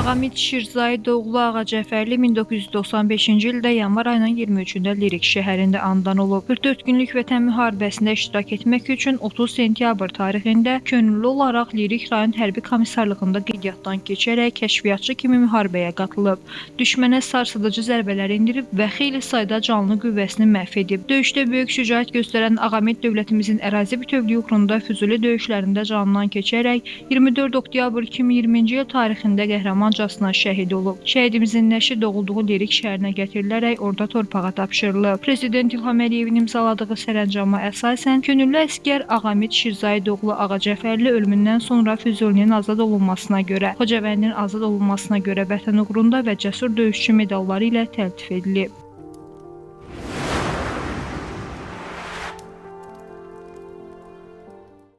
Ağamid Şirzayidoğlu Ağacəfərli 1995-ci ildə yanvar ayının 23-də Lirik şəhərində anadan olub. 44 günlük Vətən müharibəsində iştirak etmək üçün 30 sentyabr tarixində könüllü olaraq Lirik rayon hərbi komissarlığında qeydiyyatdan keçərək kəşfiyyatçı kimi müharibəyə qatılıb. Düşmənə sarsıdıcı zərbələr endirib və xeyli sayda canlı qüvvəsini məhv edib. Döyüşdə böyük şücaət göstərən Ağamid dövlətimizin ərazi bütövlüyü uğrunda Füzuli döyüşlərində canından keçərək 24 oktyabr 2020-ci il tarixində qəhrəmancasına şəhid olub. Şəhidimizin nəşi doğulduğu Lirik şəhərinə gətirilərək orada torpağa tapşırılıb. Prezident İlham Əliyevin imzaladığı sərəncama əsasən könüllü əsgər Ağamid Şirzayidoğlu Ağacəfərli ölümündən sonra Füzulinin azad olunmasına görə, Xocavəndin azad olunmasına görə Vətən uğrunda və cəsur döyüşçü medalları ilə təltif edilib.